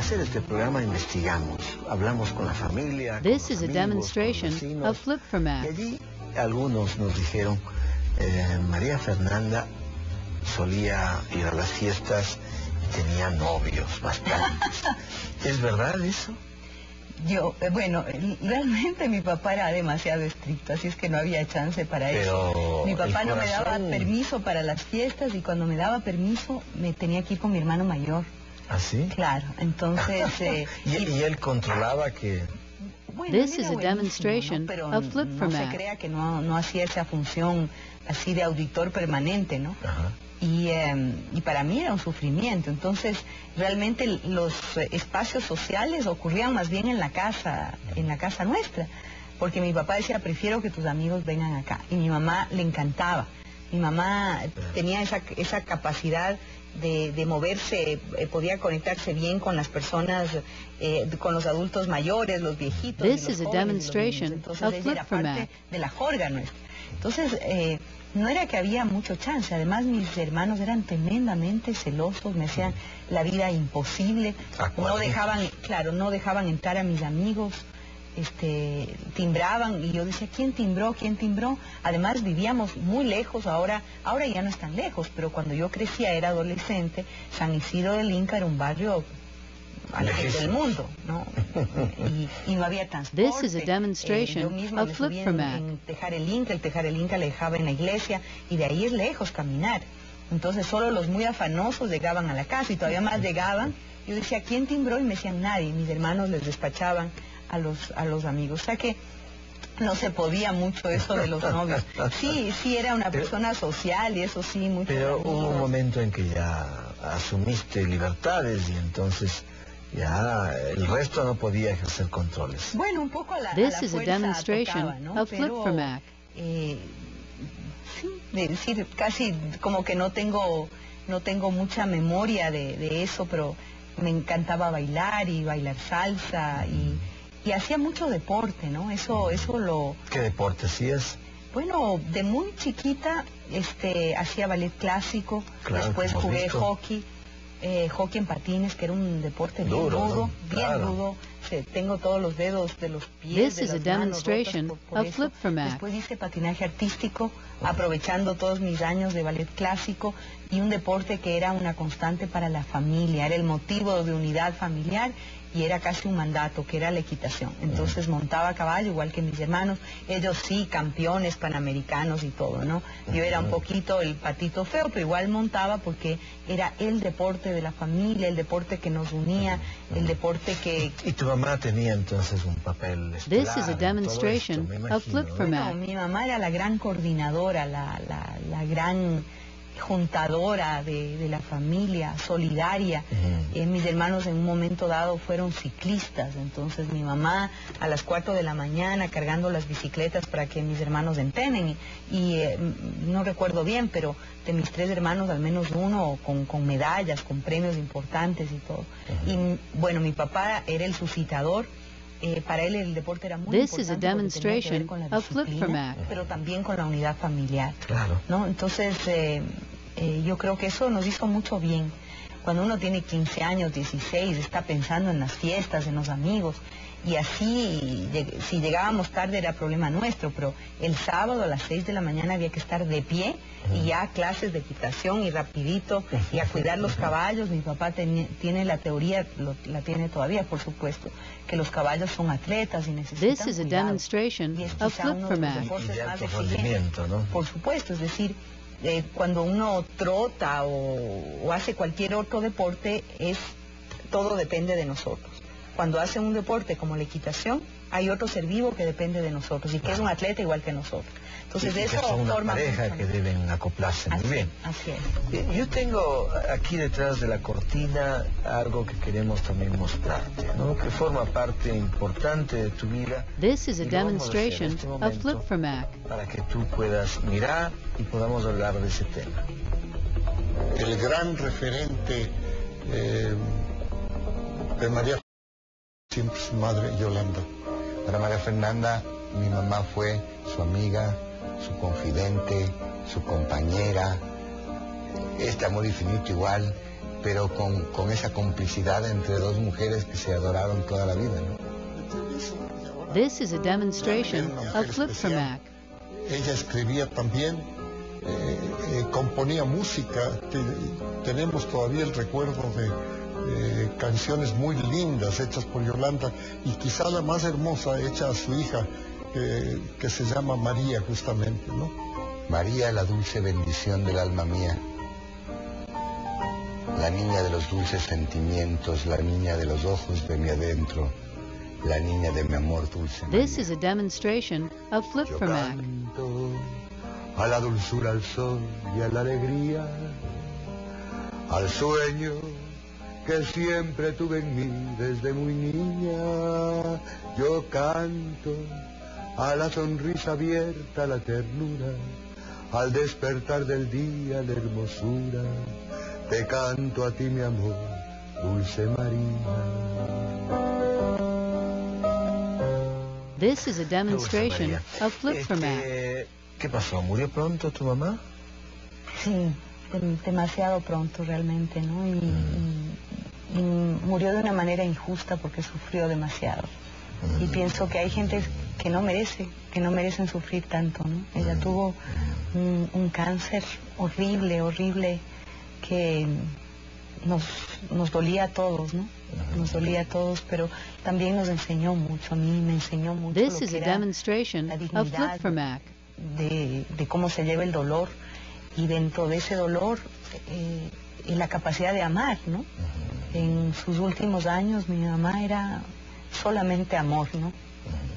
hacer este programa investigamos, hablamos con la familia, This con is los a amigos, demonstration con los vecinos, of Flip for y Mac. allí algunos nos dijeron, María Fernanda solía ir a las fiestas y tenía novios bastantes. ¿Es verdad eso? Bueno, realmente mi papá era demasiado estricto, así es que no había chance para eso. Pero Mi papá el no me daba corazón- permiso para las fiestas y cuando me daba permiso me tenía que ir con mi hermano mayor. ¿Ah, sí? Claro, entonces... y él controlaba que... Bueno, This él is era a buenísimo, demonstration ¿no? Pero of Flip for no se Mac. crea que no hacía esa función así de auditor permanente, ¿no? Ajá. Y para mí era un sufrimiento. Entonces, realmente los espacios sociales ocurrían más bien en la casa nuestra. Porque mi papá decía, prefiero que tus amigos vengan acá. Y mi mamá le encantaba. Mi mamá tenía esa capacidad de moverse, podía conectarse bien con las personas, con los adultos mayores, los viejitos. This y los is a jóvenes y los demonstration niños. Entonces of ella Flip era for parte Mac. de la jorga nuestra. Entonces, no era que había mucho chance, además mis hermanos eran tremendamente celosos, me hacían la vida imposible, no dejaban entrar a mis amigos, timbraban y yo decía, ¿quién timbró? ¿Quién timbró? Además vivíamos muy lejos, ahora ya no es tan lejos, pero cuando yo crecía, era adolescente, San Isidro del Inca era un barrio al fin del mundo, ¿no? Y no había transporte. This is a demonstration yo misma of me Flip subía for Mac. en Tejar el Inca le dejaba en la iglesia y de ahí es lejos caminar. Entonces solo los muy afanosos llegaban a la casa y todavía más llegaban. Yo decía, ¿quién timbró? Y me decían, nadie. Mis hermanos les despachaban a los amigos. O sea que no se podía mucho eso de los novios. Sí, era una persona social y eso sí, mucho. Pero hubo un momento en que ya asumiste libertades y entonces ya el resto no podía ejercer controles. Bueno, un poco a la This is a fuerza demonstration tocaba, ¿no? of Flip Pero, for Mac. Sí, de decir, casi como que no tengo mucha memoria de eso, pero me encantaba bailar y bailar salsa y hacía mucho deporte, ¿no? Eso lo... ¿Qué deporte hacías? Bueno, de muy chiquita hacía ballet clásico, Claro, después hemos jugué visto. hockey en patines, que era un deporte bien Duro, rudo, ¿no? bien Claro. rudo. Tengo todos los dedos de los pies, This de is a las manos demonstration rotas por of eso. Flip for Mac. Después hice patinaje artístico, aprovechando todos mis años de ballet clásico y un deporte que era una constante para la familia, era el motivo de unidad familiar y era casi un mandato, que era la equitación. Entonces montaba a caballo, igual que mis hermanos, ellos sí, campeones panamericanos y todo, ¿no? Yo era un poquito el patito feo, pero igual montaba porque era el deporte de la familia, el deporte que nos unía, el deporte que... Y tu mamá tenía entonces un papel estelar. This is a en todo demonstration esto, me of Flip imagino, for ¿no? Mac. Mi mamá era la gran coordinadora, la gran juntadora de la familia, solidaria. Mis hermanos en un momento dado fueron ciclistas, entonces mi mamá a las 4 de la mañana cargando las bicicletas para que mis hermanos entrenen y no recuerdo bien, pero de mis 3 hermanos al menos uno con medallas, con premios importantes y todo. Y bueno, mi papá era el suscitador. Para él el deporte era muy This is a importante porque tenía que ver demonstration con la of Flip for disciplina, Mac. pero también con la unidad familiar. Claro. ¿No? Entonces, yo creo que eso nos hizo mucho bien. Cuando uno tiene 15 años, 16, está pensando en las fiestas, en los amigos, y así, si llegábamos tarde era problema nuestro, pero el sábado a las 6 de la mañana había que estar de pie, y ya clases de equitación y rapidito, y a cuidar los caballos. Mi papá tiene la teoría, la tiene todavía, por supuesto, que los caballos son atletas y necesitan This is a cuidado. demonstration Y es of quizá Flip uno for de los Mac. deportes Y de más alto exigentes. rendimiento, ¿no? Por supuesto, es decir, cuando uno trota o hace cualquier otro deporte, todo depende de nosotros. Cuando hace un deporte como la equitación, hay otro ser vivo que depende de nosotros y que es un atleta igual que nosotros. Entonces, Y eso que son una forma pareja mucho, que ¿no? deben acoplarse muy bien. Así es. Yo tengo aquí detrás de la cortina algo que queremos también mostrarte, ¿no? Que forma parte importante de tu vida. This is a Y lo vamos a hacer en demonstration este of momento Flip for Mac. para que tú puedas mirar y podamos hablar de ese tema. El gran referente de María siempre su madre Yolanda. Para María Fernanda, mi mamá fue su amiga, su confidente, su compañera. Este amor infinito igual pero con esa complicidad entre dos mujeres que se adoraron toda la vida, ¿no? This is a demonstration of Flip-for-Mac. Ella escribía también, componía música. Tenemos todavía el recuerdo de canciones muy lindas hechas por Yolanda, y quizá la más hermosa hecha a su hija, que se llama María, justamente, ¿no? María, la dulce bendición del alma mía, la niña de los dulces sentimientos, la niña de los ojos de mi adentro, la niña de mi amor dulce. This is a demonstration of Flip-for-Mac. A la dulzura, al sol y a la alegría, al sueño que siempre tuve en mí desde muy niña. Yo canto a la sonrisa abierta, a la ternura, al despertar del día, la hermosura. Te canto a ti, mi amor, dulce María. This is a demonstration of Flip-for-Mac. ¿Qué pasó? ¿Murió pronto tu mamá? Sí, demasiado pronto realmente, ¿no? Y murió de una manera injusta porque sufrió demasiado. Y pienso que hay gente que no merecen sufrir tanto, ¿no? Ella tuvo un cáncer horrible, que nos dolía a todos, ¿no? Nos dolía a todos, pero también nos enseñó mucho. A mí me enseñó mucho This lo is que a era demonstration la of dignidad Flip-for-Mac. de cómo se lleva el dolor, y dentro de ese dolor la capacidad de amar, ¿no? En sus últimos años mi mamá era solamente amor, ¿no?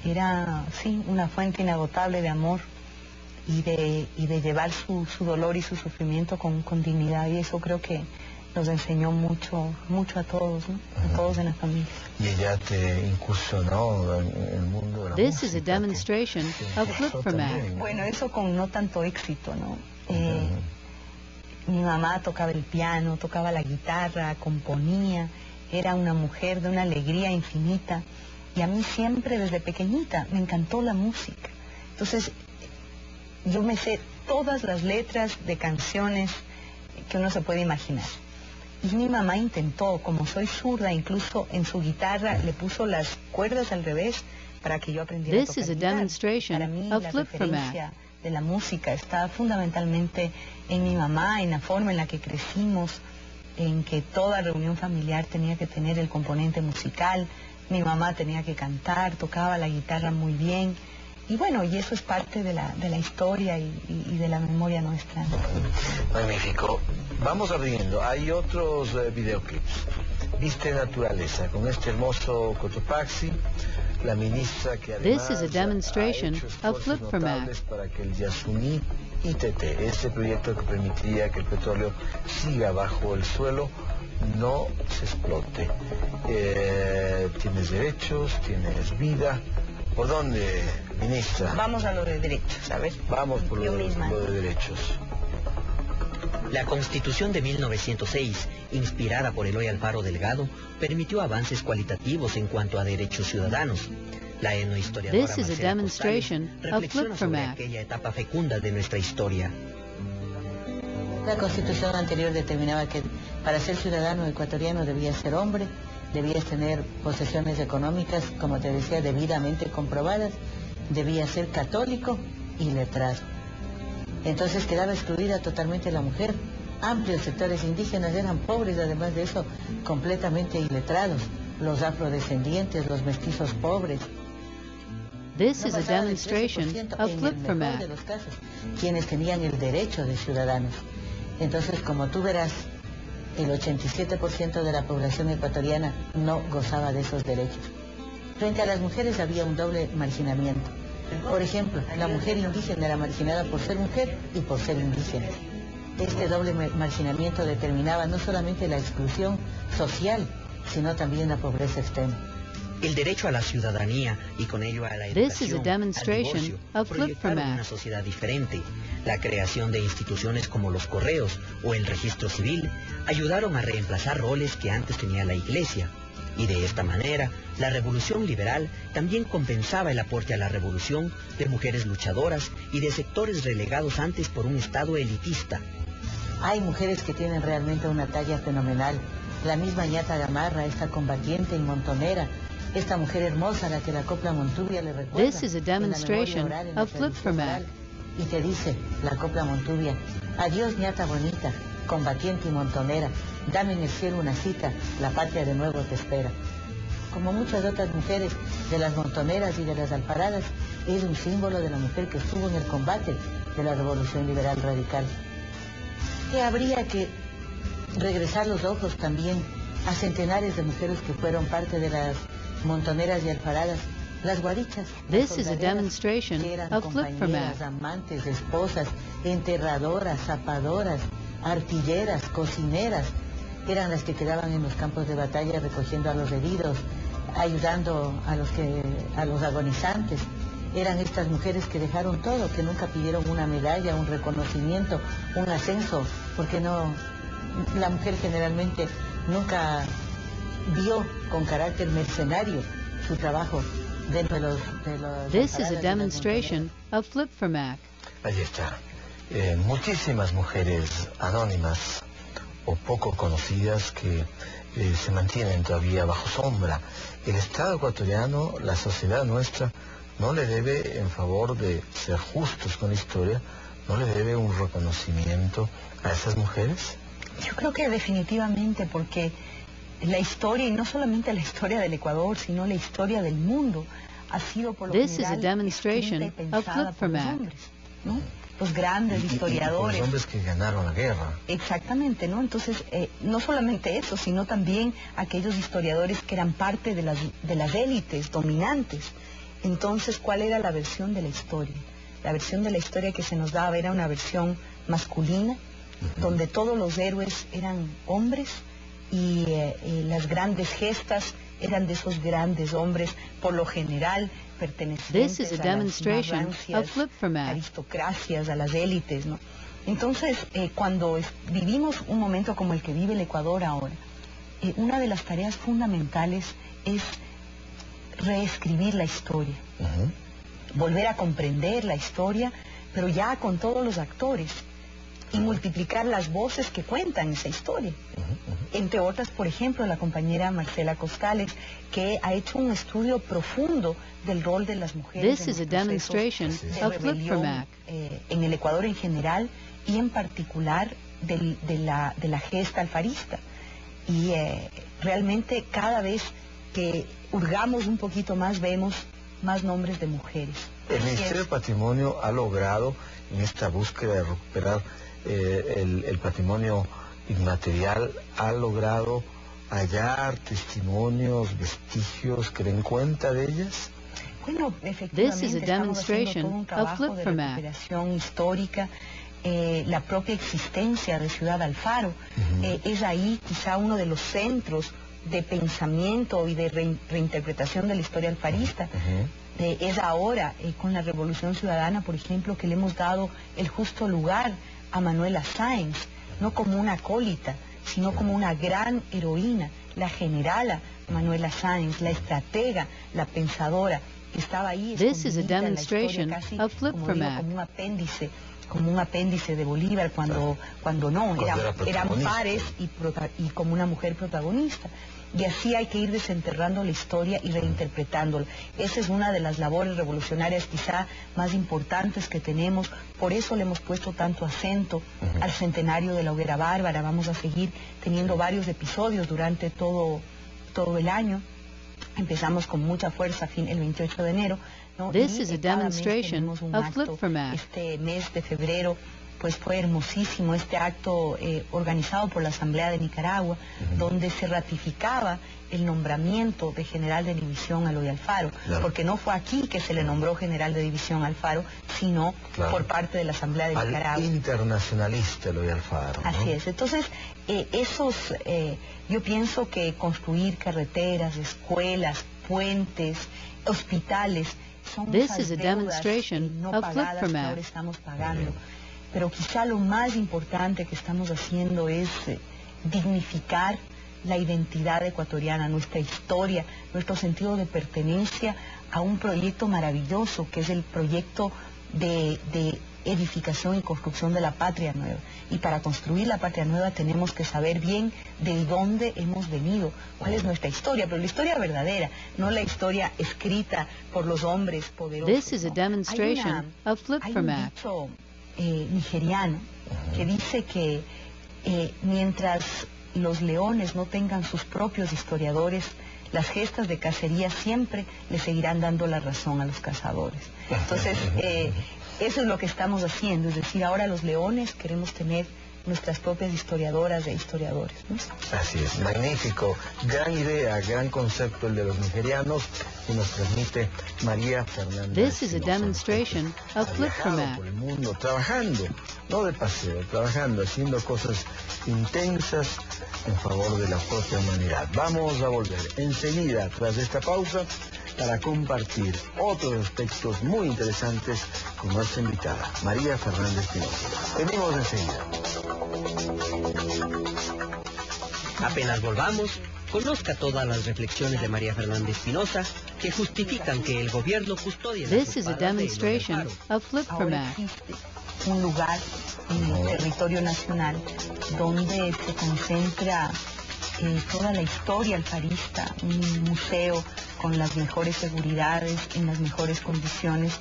Era, sí, una fuente inagotable de amor y de llevar su dolor y su sufrimiento con dignidad, y eso creo que nos enseñó mucho a todos, ¿no? A todos en la familia. Y ella te incursionó en el mundo de la This música. is a demonstration of Flip-for-Mac. También. Bueno, eso con no tanto éxito, ¿no? Mi mamá tocaba el piano, tocaba la guitarra, componía, era una mujer de una alegría infinita, y a mí siempre desde pequeñita me encantó la música. Entonces yo me sé todas las letras de canciones que uno se puede imaginar. Y mi mamá intentó, como soy zurda, incluso en su guitarra le puso las cuerdas al revés para que yo aprendiera a This tocar is a guitarra. demonstration Para mí of la Flip-for-Mac. referencia de la música está fundamentalmente en mi mamá, en la forma en la que crecimos, en que toda reunión familiar tenía que tener el componente musical. Mi mamá tenía que cantar, tocaba la guitarra muy bien, y bueno, y eso es parte de la historia y de la memoria nuestra. Magnífico. Vamos abriendo. Hay otros videoclips. Viste Naturaleza, con este hermoso Cotopaxi, la ministra que además This is a demonstration ha hecho of esfuerzos Flip-for-Mac. notables para que el Yasuní ITT, este proyecto que permitiría que el petróleo siga bajo el suelo, no se explote. Tienes derechos, tienes vida. ¿Por dónde, ministra? Vamos a lo de derechos, a ver. Vamos por Yo lo misma. de derechos. La Constitución de 1906, inspirada por Eloy Alfaro Delgado, permitió avances cualitativos en cuanto a derechos ciudadanos. La etnohistoriadora This is a Marcela demonstration Costales of reflexiona sobre Flip-for-Mac. aquella etapa fecunda de nuestra historia. La Constitución anterior determinaba que para ser ciudadano ecuatoriano debías ser hombre, debías tener posesiones económicas, como te decía, debidamente comprobadas, debías ser católico y letrado. Entonces quedaba excluida totalmente la mujer. Amplios sectores indígenas eran pobres, además de eso, completamente iletrados. Los afrodescendientes, los mestizos pobres. This No is a pasaba del demonstration 13% of en el mejor Flip-for-Mac. de los casos, quienes tenían el derecho de ciudadanos. Entonces, como tú verás, el 87% de la población ecuatoriana no gozaba de esos derechos. Frente a las mujeres había un doble marginamiento. Por ejemplo, la mujer indígena era marginada por ser mujer y por ser indígena. Este doble marginamiento determinaba no solamente la exclusión social, sino también la pobreza extrema. El derecho a la ciudadanía y con ello a la This is a educación, demonstration al divorcio, of proyectaron Flip-for-Mac. una sociedad diferente. La creación de instituciones como los correos o el registro civil ayudaron a reemplazar roles que antes tenía la Iglesia. Y de esta manera, la revolución liberal también compensaba el aporte a la revolución de mujeres luchadoras y de sectores relegados antes por un Estado elitista. Hay mujeres que tienen realmente una talla fenomenal. La misma Ñata Gamarra, esta combatiente y montonera, esta mujer hermosa a la que la copla Montubia le recuerda. This is a demonstration of Flip for Mac. Y te dice la copla Montubia: adiós Ñata bonita, combatiente y montonera, dame en el cielo una cita, la patria de nuevo te espera. Como muchas otras mujeres de las montoneras y de las alfaradas, es un símbolo de la mujer que estuvo en el combate de la revolución liberal radical. Que habría que regresar los ojos también a centenares de mujeres que fueron parte de las montoneras y alfaradas, las guarichas. This is a demonstration que eran of Flip for Mac. compañeras, amantes, esposas, enterradoras, zapadoras, artilleras, cocineras. Eran las que quedaban en los campos de batalla recogiendo a los heridos, ayudando a los agonizantes. Eran estas mujeres que dejaron todo, que nunca pidieron una medalla, un reconocimiento, un ascenso, porque no, la mujer generalmente nunca vio con carácter mercenario su trabajo dentro de los This is a demonstration of Flip for Mac. Ahí está. Muchísimas mujeres anónimas o poco conocidas que se mantienen todavía bajo sombra. El Estado ecuatoriano, la sociedad nuestra, no le debe, en favor de ser justos con la historia, no le debe un reconocimiento a esas mujeres. Yo creo que definitivamente, porque la historia, y no solamente la historia del Ecuador, sino la historia del mundo, ha sido por lo This is a general demonstration escrita y of pensada Flip for por los Mac. hombres, ¿no? Los grandes historiadores. Los hombres que ganaron la guerra. Exactamente, ¿no? Entonces, no solamente eso, sino también aquellos historiadores que eran parte de las élites dominantes. Entonces, ¿cuál era la versión de la historia? La versión de la historia que se nos daba era una versión masculina, donde todos los héroes eran hombres y las grandes gestas eran de esos grandes hombres, por lo general pertenecientes This is a a las demonstration más of rancias Flip for Mac. aristocracias, a las élites, ¿no? Entonces, cuando vivimos un momento como el que vive el Ecuador ahora, una de las tareas fundamentales es reescribir la historia, volver a comprender la historia, pero ya con todos los actores, y multiplicar las voces que cuentan esa historia. Entre otras, por ejemplo, la compañera Marcela Costales, que ha hecho un estudio profundo del rol de las mujeres This en is a los procesos demonstration de of Flip for rebelión, Mac. en el Ecuador en general y en particular de la gesta alfarista. Y realmente cada vez que hurgamos un poquito más vemos más nombres de mujeres. El Ministerio de Patrimonio ha logrado, en esta búsqueda de recuperar el patrimonio inmaterial, ha logrado hallar testimonios, vestigios que den cuenta de ellas. Bueno, efectivamente, This is a estamos haciendo demonstration todo un of trabajo Flip de for Mac. recuperación histórica. La propia existencia de Ciudad Alfaro es ahí quizá uno de los centros de pensamiento y de reinterpretación de la historia alfarista. Es ahora, con la Revolución Ciudadana, por ejemplo, que le hemos dado el justo lugar a Manuela Sáenz, no como una acólita, sino como una gran heroína, la generala Manuela Sáenz, la estratega, la pensadora, que estaba ahí This is a escondidita en la historia, demonstration casi, of Flip como for digo, Mac. como un apéndice de Bolívar, cuando no, eran pares y como una mujer protagonista. Y así hay que ir desenterrando la historia y reinterpretándola. Esa es una de las labores revolucionarias quizá más importantes que tenemos. Por eso le hemos puesto tanto acento al centenario de la Hoguera Bárbara. Vamos a seguir teniendo varios episodios durante todo el año. Empezamos con mucha fuerza el 28 de enero, ¿no? This Y is a cada mes demonstration tenemos un of acto. Flip for Mac. Este mes de febrero pues fue hermosísimo este acto organizado por la Asamblea de Nicaragua, donde se ratificaba el nombramiento de general de división a Eloy Alfaro, porque no fue aquí que se le nombró general de división a Alfaro, sino por parte de la Asamblea de Nicaragua. Al internacionalista Eloy Alfaro, ¿no? Así es. Entonces, yo pienso que construir carreteras, escuelas, puentes, hospitales, son This esas is a deudas demonstration no of Flip pagadas for que Mac. ahora estamos pagando. Pero quizá lo más importante que estamos haciendo es dignificar la identidad ecuatoriana, nuestra historia, nuestro sentido de pertenencia a un proyecto maravilloso que es el proyecto de edificación y construcción de la patria nueva. Y para construir la patria nueva tenemos que saber bien de dónde hemos venido, cuál es nuestra historia, pero la historia verdadera, no la historia escrita por los hombres poderosos. This is a demonstration of Flip Hay for un Mac. dicho nigeriano que dice que mientras los leones no tengan sus propios historiadores, las gestas de cacería siempre le seguirán dando la razón a los cazadores. Entonces, eso es lo que estamos haciendo, es decir, ahora los leones queremos tener nuestras propias historiadoras e historiadores, ¿no? Así es, magnífico, gran idea, gran concepto el de los nigerianos, que nos transmite María Fernández. This is a Espinosa. demonstration of Flip for Viajado Mac. por el mundo, trabajando, no de paseo, trabajando, haciendo cosas intensas en favor de la propia humanidad. Vamos a volver enseguida, tras esta pausa, para compartir otros aspectos muy interesantes con nuestra invitada, María Fernández Espinosa. Venimos enseguida. Apenas volvamos, conozca todas las reflexiones de María Fernández Espinosa que justifican que el gobierno custodie las This is a espadas de Eloy demonstration Alfaro. of Flip for Ahora Mac. existe un lugar en el territorio nacional donde se concentra toda la historia alfarista, un museo con las mejores seguridades, en las mejores condiciones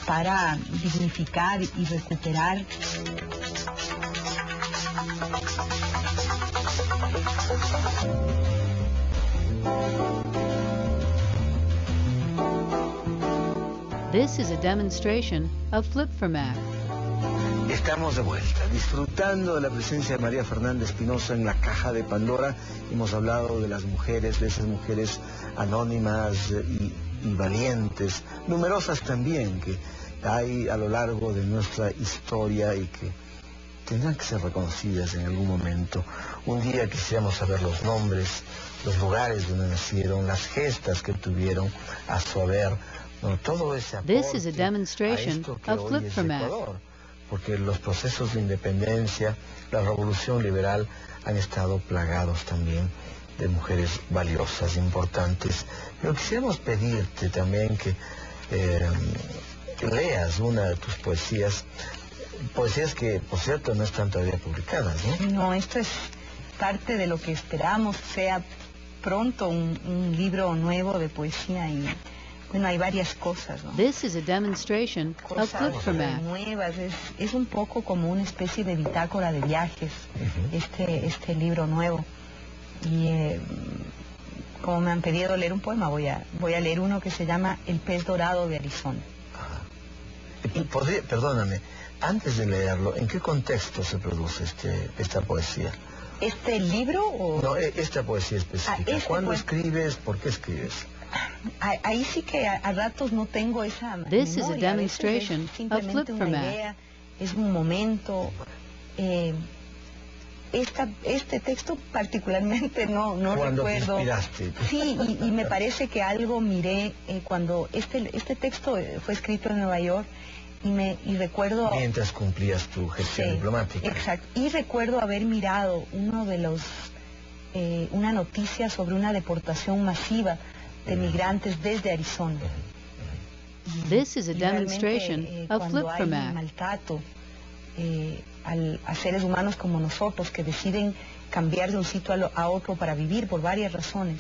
para dignificar y recuperar This is a demonstration of Flip for Mac. Estamos de vuelta, disfrutando de la presencia de María Fernández Espinosa en la caja de Pandora. Hemos hablado de las mujeres, de esas mujeres anónimas y valientes, numerosas también, que hay a lo largo de nuestra historia y que tendrán que ser reconocidas en algún momento. Un día quisiéramos saber los nombres, los lugares donde nacieron, las gestas que tuvieron a su haber, bueno, todo ese aporte This is a demonstration a esto que of hoy Flip es for Mac. Ecuador, porque los procesos de independencia, la revolución liberal han estado plagados también de mujeres valiosas, importantes. Pero quisiéramos pedirte también que leas una de tus poesías que, por cierto, no están todavía publicadas, ¿no? No, esto es parte de lo que esperamos, sea pronto un libro nuevo de poesía y, bueno, hay varias cosas, ¿no? This is a demonstration of Cosas Flip for Mac. nuevas, es un poco como una especie de bitácora de viajes, este libro nuevo. Y como me han pedido leer un poema, voy a leer uno que se llama El pez dorado de Arizona. Perdóname, antes de leerlo, ¿en qué contexto se produce esta poesía? ¿Este libro o...? No, esta poesía específica. ¿Cuándo escribes? ¿Por qué escribes? Ahí sí que a ratos no tengo esa This is a memoria. A veces demonstration es of simplemente Flip for una Mac. idea, es un momento. Este texto particularmente no ¿Cuándo te recuerdo. inspiraste? Sí, y me parece que algo miré cuando este texto fue escrito en Nueva York y recuerdo... Mientras cumplías tu gestión diplomática. Exacto. Y recuerdo haber mirado una noticia sobre una deportación masiva de migrantes desde Arizona. This is a Y realmente, demonstration of cuando Flip for hay Mac. maltrato a seres humanos como nosotros que deciden cambiar de un sitio a otro para vivir por varias razones,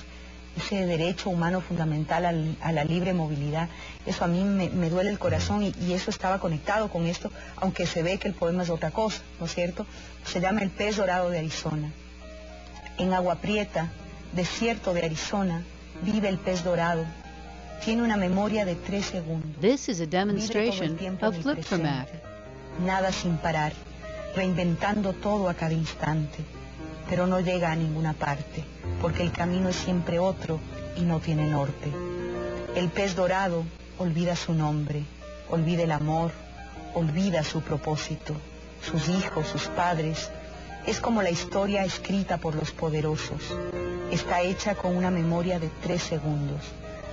ese derecho humano fundamental a la libre movilidad, eso a mí me duele el corazón y eso estaba conectado con esto, aunque se ve que el poema es otra cosa, ¿no es cierto? Se llama El pez dorado de Arizona. En Agua Prieta, desierto de Arizona, vive el pez dorado. Tiene una memoria de 3 segundos. This is a Vive todo el demonstration tiempo of en el Flip for Mac. presente. Nada sin parar, reinventando todo a cada instante, pero no llega a ninguna parte, porque el camino es siempre otro y no tiene norte. El pez dorado olvida su nombre, olvida el amor, olvida su propósito, sus hijos, sus padres. Es como la historia escrita por los poderosos. Está hecha con una memoria de 3 segundos,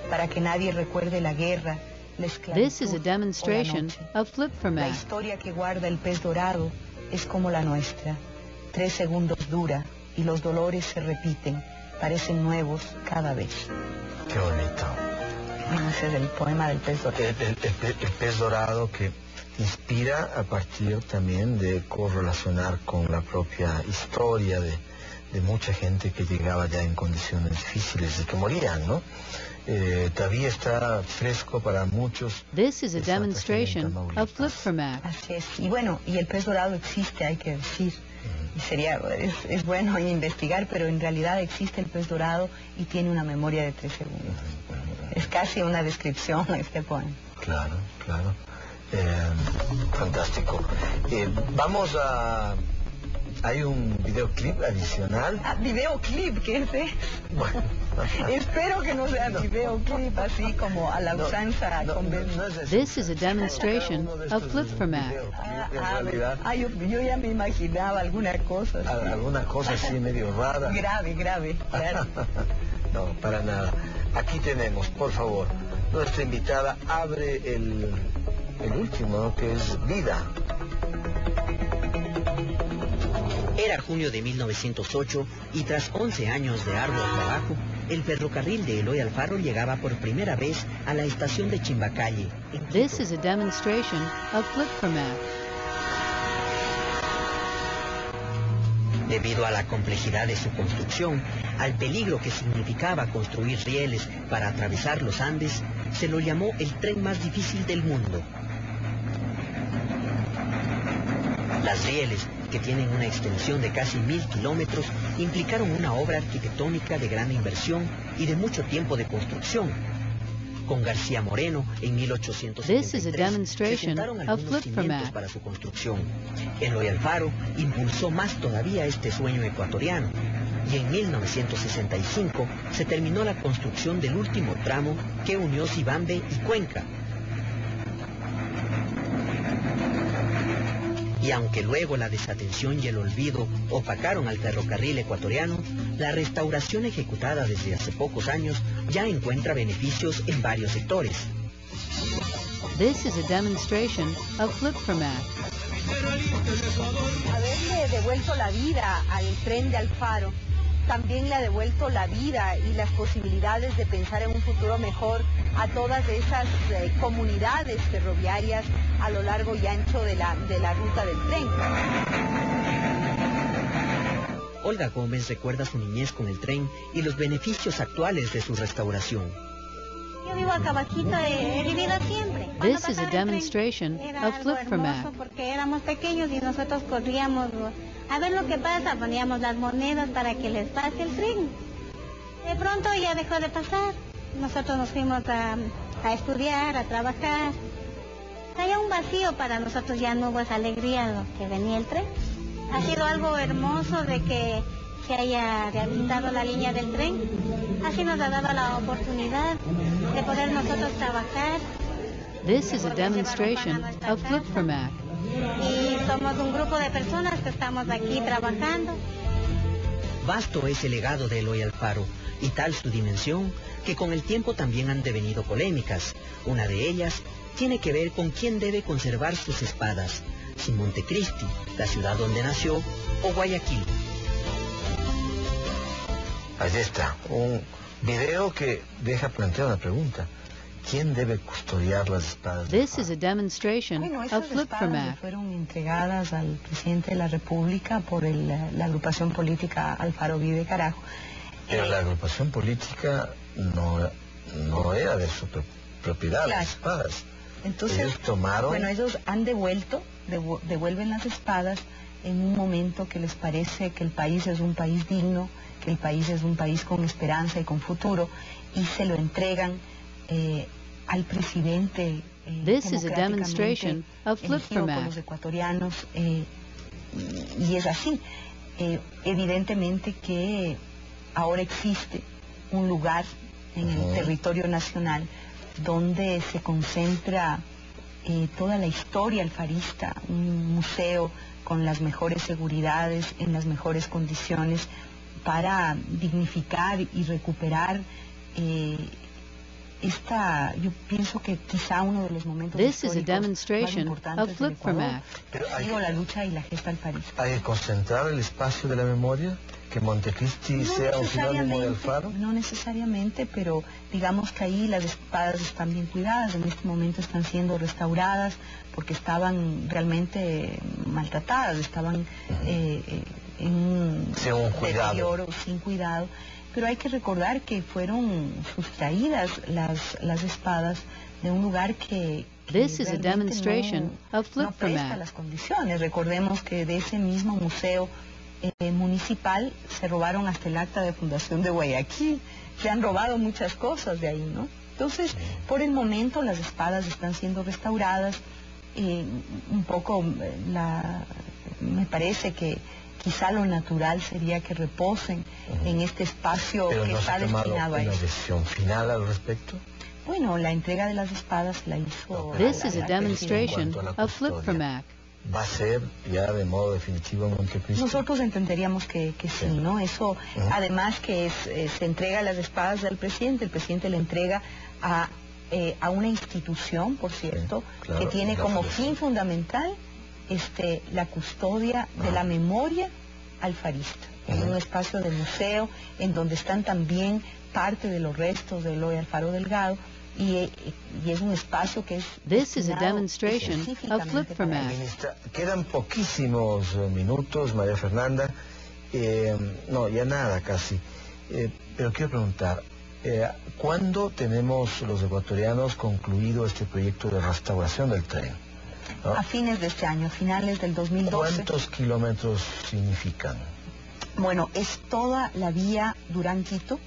para que nadie recuerde la guerra, la esclavitud This is a o la demonstration noche. of Flip for La Mac. historia que guarda el pez dorado es como la nuestra. 3 segundos dura y los dolores se repiten, parecen nuevos cada vez. Qué bonito. Ese es el poema del pez dorado. El pez dorado que inspira a partir también de correlacionar con la propia historia de mucha gente que llegaba ya en condiciones difíciles y que morían, ¿no? Todavía está fresco para muchos. This is a demonstration of Flip4Mac. Así es. Y bueno, y el pez dorado existe, hay que decir. Y es bueno investigar, pero en realidad existe el pez dorado y tiene una memoria de 3 segundos. Es casi una descripción este poema. Claro, claro. Fantástico. Vamos a... Hay un videoclip adicional. ¿Videoclip? ¿Qué es eso? Bueno. Espero que no sea videoclip así como a la usanza convencional. This is a demonstration of Flip4Mac. Yo ya me imaginaba alguna cosa. Alguna cosa así medio rara. Grave, claro. No, para nada. Aquí tenemos, por favor, nuestra invitada abre el último, ¿no? Que es Vida. Era junio de 1908 y tras 11 años de arduo trabajo, el ferrocarril de Eloy Alfaro llegaba por primera vez a la estación de Chimbacalle. This is a demonstration of Flip4Mac. Debido a la complejidad de su construcción, al peligro que significaba construir rieles para atravesar los Andes, se lo llamó el tren más difícil del mundo. Las rieles, que tienen una extensión de casi 1000 kilómetros, implicaron una obra arquitectónica de gran inversión y de mucho tiempo de construcción. Con García Moreno, en 1873, se sentaron algunos cimientos para su construcción. Eloy Alfaro impulsó más todavía este sueño ecuatoriano, y en 1965 se terminó la construcción del último tramo que unió Cibambe y Cuenca. Y aunque luego la desatención y el olvido opacaron al ferrocarril ecuatoriano, la restauración ejecutada desde hace pocos años ya encuentra beneficios en varios sectores. This is a demonstration of Flip4Mac. Haberle devuelto la vida al tren de Alfaro también le ha devuelto la vida y las posibilidades de pensar en un futuro mejor a todas esas comunidades ferroviarias a lo largo y ancho de la ruta del tren. Olga Gómez recuerda su niñez con el tren y los beneficios actuales de su restauración. Yo vivo acá abajito, he vivido siempre. This is a demonstration of Flip4Mac. Porque éramos pequeños y nosotros corríamos a ver lo que pasa, poníamos las monedas para que les pase el tren. De pronto ya dejó de pasar. Nosotros nos fuimos a estudiar, a trabajar. Había un vacío para nosotros, ya no hubo esa alegría lo que venía el tren. Ha sido algo hermoso de que se haya rehabilitado la línea del tren. Así nos ha dado la oportunidad de poder nosotros trabajar. This is a demonstration of Flip4Mac. Y somos un grupo de personas que estamos aquí trabajando. Vasto es el legado de Eloy Alfaro y tal su dimensión que con el tiempo también han devenido polémicas. Una de ellas tiene que ver con quién debe conservar sus espadas, si Montecristi, la ciudad donde nació, o Guayaquil. Ahí está, un video que deja plantear una pregunta. ¿Quién debe custodiar las espadas? This is a demonstration of Flip4Mac. Fueron entregadas al presidente de la República por la agrupación política Alfaro Vive Carajo. Pero la agrupación política no era de su propiedad, claro. Las espadas. Entonces, ellos tomaron... Bueno, ellos han devuelven las espadas en un momento que les parece que el país es un país digno, que el país es un país con esperanza y con futuro, y se lo entregan al presidente This is a demonstration of elegido por Flip4Mac. los ecuatorianos, y es así. Evidentemente que ahora existe un lugar en el territorio nacional donde se concentra toda la historia alfarista, un museo con las mejores seguridades, en las mejores condiciones, para dignificar y recuperar yo pienso que quizá uno de los momentos This is a históricos demonstration más importantes of del Ecuador Flip4Mac. ha sido la lucha y la gesta alfarista. ¿Hay que concentrar el espacio de la memoria? que Montecristi sea un sinónimo de Alfaro? No necesariamente, pero digamos que ahí las espadas están bien cuidadas. En este momento están siendo restauradas porque estaban realmente maltratadas, estaban en un deterioro, sin cuidado. Pero hay que recordar que fueron sustraídas las espadas de un lugar que This is a demonstration of no presta Flip-for-Mac. las condiciones. Recordemos que de ese mismo museo municipal se robaron hasta el acta de fundación de Guayaquil. Se han robado muchas cosas de ahí, ¿no? Entonces, por el momento las espadas están siendo restauradas. Un poco me parece que quizá lo natural sería que reposen en este espacio ¿Pero que no está se ha tomado destinado a una eso. decisión final al respecto? Bueno, la entrega de las espadas la hizo... This la- is a la demonstration En cuanto a la of Flip-for-Mac. ¿Va a ser ya de modo definitivo en Montecristi? Nosotros entenderíamos que sí, ¿no? Eso, además que se entrega las espadas del presidente, el presidente le entrega a una institución, por cierto, claro, que tiene la como fundación. fin fundamental la custodia de la memoria alfarista, en un espacio de museo en donde están también parte de los restos de Eloy Alfaro Delgado, y es un espacio que es This is a destinado demonstration of específicamente Flip-for-Mac. Ministra, quedan poquísimos minutos, María Fernanda. No, ya nada casi. Pero quiero preguntar, ¿cuándo tenemos los ecuatorianos concluido este proyecto de restauración del tren? ¿No? a fines de este año, a finales del 2012. ¿Cuántos kilómetros significan? Bueno, es toda la vía Durán-Quito,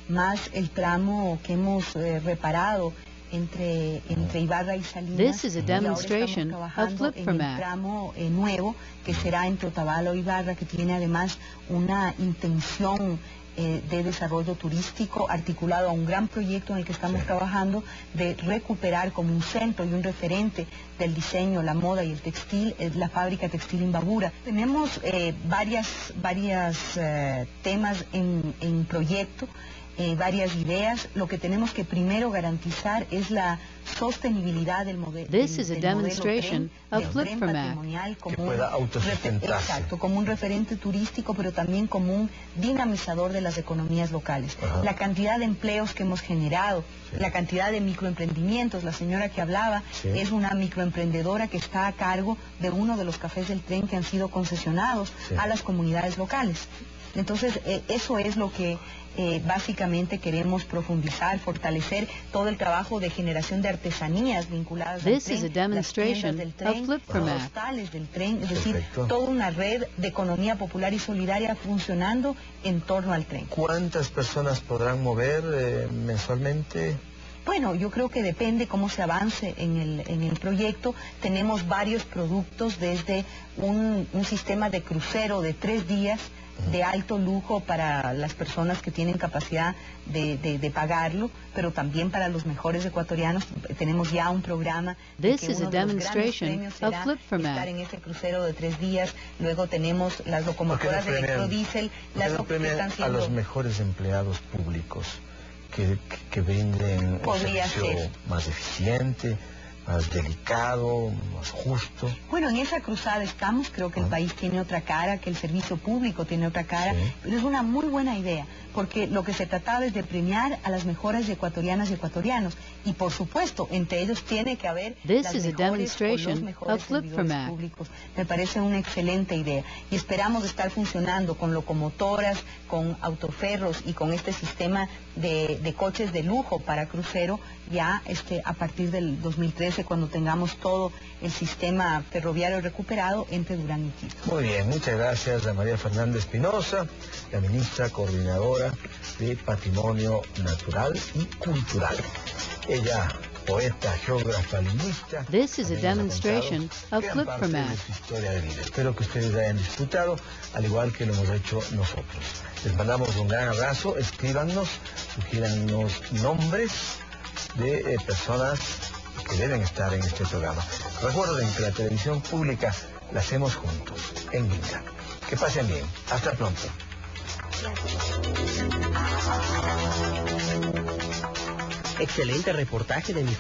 más el tramo que hemos reparado entre Ibarra y Salinas. This is a Y ahora demonstration estamos of trabajando en el Flip-for-Mac. tramo nuevo, que será entre Otavalo y Ibarra, que tiene además una intención de desarrollo turístico articulado a un gran proyecto en el que estamos trabajando de recuperar como un centro y un referente del diseño, la moda y el textil, la fábrica textil Imbabura. Tenemos varias temas en proyecto, varias ideas. Lo que tenemos que primero garantizar es la sostenibilidad del modelo. This is a demonstration of del tren Flip-for-Mac. patrimonial como Que pueda autosustentarse. Exacto, como un referente turístico, pero también como un dinamizador de las economías locales. Ajá. La cantidad de empleos que hemos generado, Sí. la cantidad de microemprendimientos, la señora que hablaba Sí. es una microemprendedora que está a cargo de uno de los cafés del tren que han sido concesionados Sí. a las comunidades locales. Entonces, eso es lo que básicamente queremos profundizar, fortalecer todo el trabajo de generación de artesanías vinculadas al This tren, is a las demonstration tiendas del of tren, Flip-for-Mac. los hostales del tren, es decir, Perfecto. toda una red de economía popular y solidaria funcionando en torno al tren. ¿Cuántas personas podrán mover mensualmente? Bueno, yo creo que depende cómo se avance en el proyecto. Tenemos varios productos, desde un sistema de crucero de 3 días de alto lujo para las personas que tienen capacidad de pagarlo, pero también para los mejores ecuatorianos. Tenemos ya un programa de This que is a uno de los grandes demonstration premios of será Flip-for-Mac. estar en ese crucero de 3 días. Luego tenemos las locomotoras de premian- electrodiesel, ¿por qué no que premian están a siendo... los mejores empleados públicos que brinden un Podría servicio ser. más eficiente, más delicado, más justo? Bueno, en esa cruzada estamos. Creo que el país tiene otra cara, que el servicio público tiene otra cara, Sí. pero es una muy buena idea, porque lo que se trataba es de premiar a las mejores ecuatorianas y ecuatorianos, y por supuesto, entre ellos tiene que haber This las is a mejores o demonstration los mejores of servidores Flip-for-Mac. públicos. Me parece una excelente idea, y esperamos estar funcionando con locomotoras, con autoferros y con este sistema de coches de lujo para crucero ya a partir del 2013, cuando tengamos todo el sistema ferroviario recuperado entre Durán y Quito. Muy bien, muchas gracias a María Fernanda Espinosa, la ministra coordinadora de Patrimonio Natural y Cultural. Ella, poeta, geógrafa, lingüista. This is a también nos ha demonstration contado of gran parte Flip-for-Mac. de su historia de vida. Espero que ustedes hayan disfrutado, al igual que lo hemos hecho nosotros. Les mandamos un gran abrazo, escríbanos, sugíranos nombres de personas que deben estar en este programa. Recuerden que la televisión pública la hacemos juntos, en Vinca. Que pasen bien. Hasta pronto. Excelente reportaje de mi